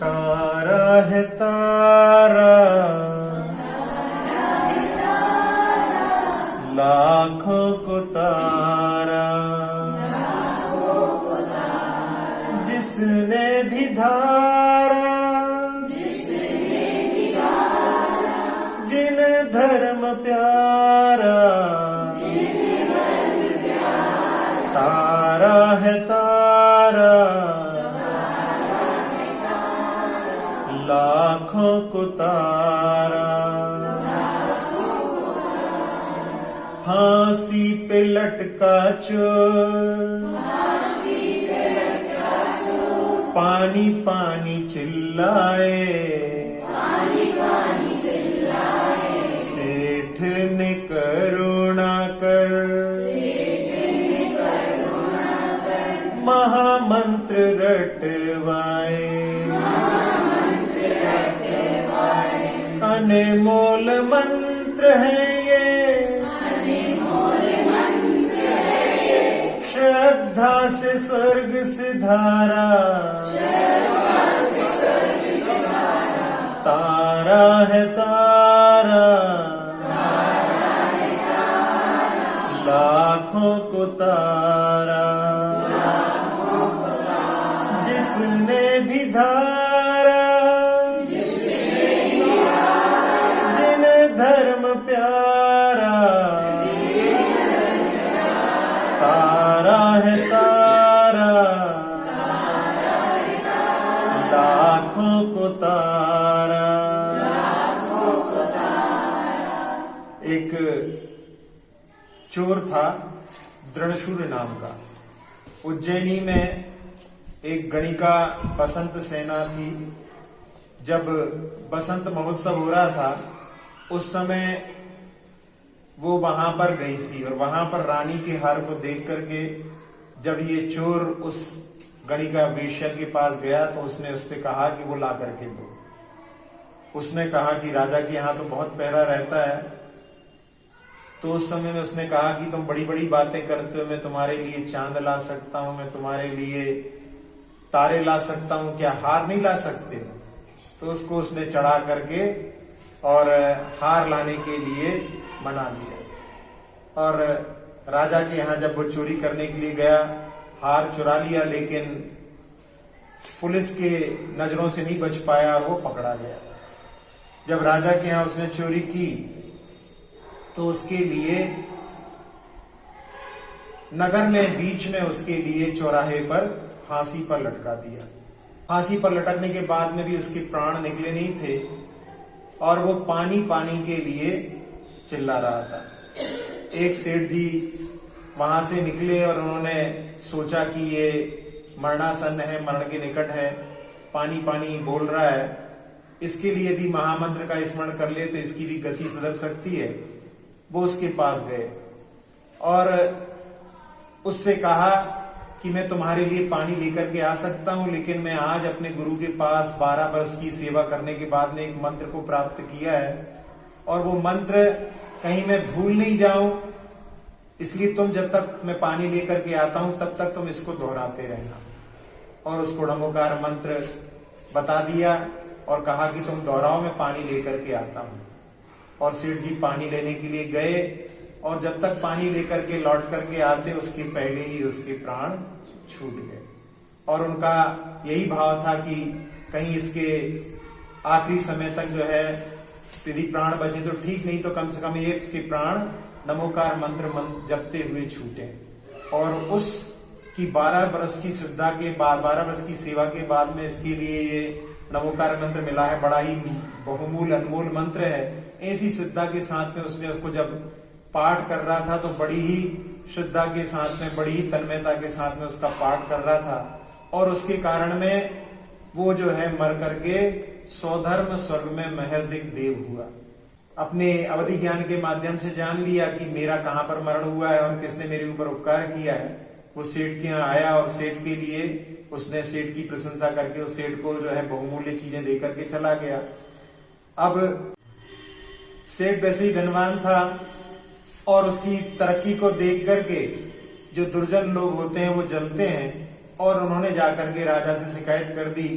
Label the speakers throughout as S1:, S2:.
S1: तारा है तारा, लाखों को तारा, जिसने भी धारा, जिन धर्म प्यारा, तारा है तारा, लाखों को तारा। फांसी पे लटका चोर, पानी पानी चिल्लाए, सेठ ने करुणा कर, महामंत्र रटवाए, अनमोल मंत्र है ये, श्रद्धा से स्वर्ग सिधारा, तारा है तारा, लाखों को तारा, जिसने भी धारा, जिन धर्म प्यारा, तारा है तारा, लाखों को तारा। एक चोर था दृढ़शूर नाम का। उज्जैनी में एक गणिका बसंत सेना थी। जब बसंत महोत्सव हो रहा था उस समय वो वहां पर गई थी और वहां पर रानी के हार को देख करके जब ये चोर उस गणिका वेश्या के पास गया तो उसने उससे कहा कि वो ला करके दो। उसने कहा कि राजा के यहाँ तो बहुत पहरा रहता है। तो उस समय में उसने कहा कि तुम बड़ी बड़ी बातें करते हो, मैं तुम्हारे लिए चांद ला सकता हूं, मैं तुम्हारे लिए तारे ला सकता हूं, क्या हार नहीं ला सकते? तो उसको उसने चढ़ा करके और हार लाने के लिए मना लिया। और राजा के यहाँ जब वो चोरी करने के लिए गया, हार चुरा लिया, लेकिन पुलिस के नजरों से नहीं बच पाया और वो पकड़ा गया। जब राजा के यहाँ उसने चोरी की तो उसके लिए नगर में बीच में उसके लिए चौराहे पर फांसी पर लटका दिया। फांसी पर लटकने के बाद में भी उसके प्राण निकले नहीं थे और वो पानी पानी के लिए चिल्ला रहा था। एक सेठ जी वहां से निकले और उन्होंने सोचा कि ये मरणासन है, मरण के निकट है, पानी पानी बोल रहा है, इसके लिए यदि महामंत्र का स्मरण कर ले तो इसकी भी गति सुधर सकती है। वो उसके पास गए और उससे कहा कि मैं तुम्हारे लिए पानी लेकर के आ सकता हूं, लेकिन मैं आज अपने गुरु के पास 12 वर्ष की सेवा करने के बाद में एक मंत्र को प्राप्त किया है और वो मंत्र कहीं मैं भूल नहीं जाऊं, इसलिए तुम जब तक मैं पानी लेकर के आता हूं तब तक तुम इसको दोहराते रहना। और उसको ढमोकार मंत्र बता दिया और कहा कि तुम दोहराओ, मैं पानी लेकर के आता हूं। और सेठ जी पानी लेने के लिए गए और जब तक पानी लेकर के लौट करके आते उसके पहले ही उसके प्राण छूट गए। और उनका यही भाव था कि कहीं इसके आखिरी समय तक जो है यदि प्राण बचे तो ठीक, नहीं तो कम से कम एक इसके प्राण नमोकार मंत्र जपते हुए छूटे। और उसकी 12 वर्ष की श्रद्धा के बाद, 12 वर्ष की सेवा के बाद में इसके लिए ये नमोकार मंत्र मिला है। बड़ा ही बहुमूल अनमोल मंत्र है। ऐसी श्रद्धा के साथ में उसने उसको जब पाठ कर रहा था तो बड़ी ही श्रद्धा के साथ में, बड़ी ही तन्मयता के साथ में उसका पाठ कर रहा था और उसके कारण में वो जो है मर करके स्वधर्म स्वर्ग में महर्दिक देव हुआ। अपने अवधि ज्ञान के माध्यम से जान लिया कि मेरा कहाँ पर मरण हुआ है और किसने मेरे ऊपर उपकार किया है। वो सेठ के यहाँ आया और सेठ के लिए उसने सेठ की प्रशंसा करके उस सेठ को जो है बहुमूल्य चीजें दे करके चला गया। अब सेठ वैसे ही धनवान था और उसकी तरक्की को देख करके जो दुर्जन लोग होते हैं वो जलते हैं और उन्होंने जाकर के राजा से शिकायत कर दी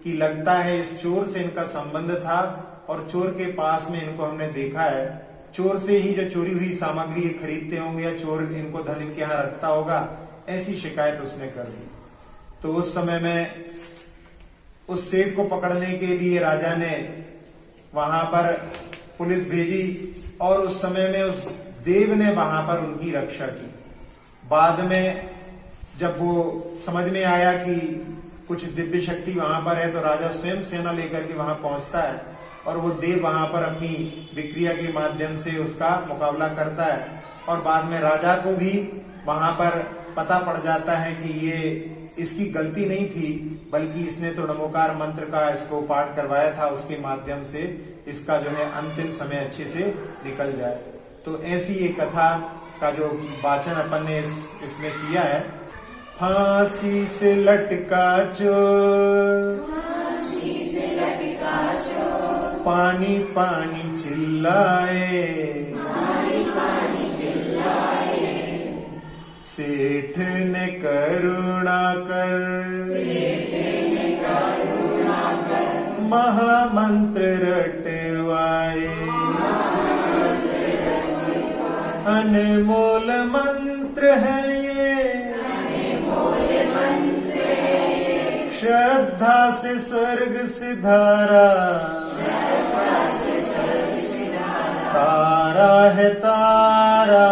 S1: कि लगता है इस चोर से इनका संबंध था और चोर के पास में इनको हमने देखा है, चोर से ही जो चोरी हुई सामग्री ये खरीदते होंगे या चोर इनको धन इनके यहाँ रखता होगा, ऐसी शिकायत उसने कर दी। तो उस समय में उस सेठ को पकड़ने के लिए राजा ने वहां पर पुलिस भेजी और उस समय में उस देव ने वहां पर उनकी रक्षा की। बाद में जब वो समझ में आया कि कुछ दिव्य शक्ति वहां पर है तो राजा स्वयं सेना लेकर के वहां पहुंचता है और वो देव वहां पर अपनी विक्रिया के माध्यम से उसका मुकाबला करता है और बाद में राजा को भी वहां पर पता पड़ जाता है कि ये इसकी गलती नहीं थी, बल्कि इसने तो नमोकार मंत्र का इसको पाठ करवाया था, उसके माध्यम से इसका जो है अंतिम समय अच्छे से निकल जाए। तो ऐसी एक कथा का जो वाचन अपन ने इसमें किया है। फांसी से लटका चोर, पानी पानी चिल्लाए, सेठ ने करुणा कर महामंत्र रटवाए, अनमोल मंत्र है ये, श्रद्धा से स्वर्ग सिधारा, तारा है तारा,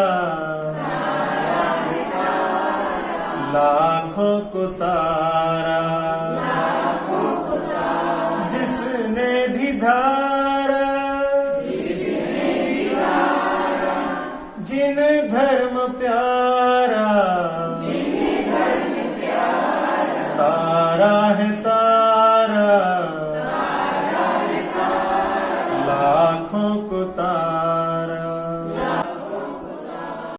S1: लाखों को तारा, जिसने भी धारा, जिन धर्म प्यारा, तारा है तारा, लाखों को तारा।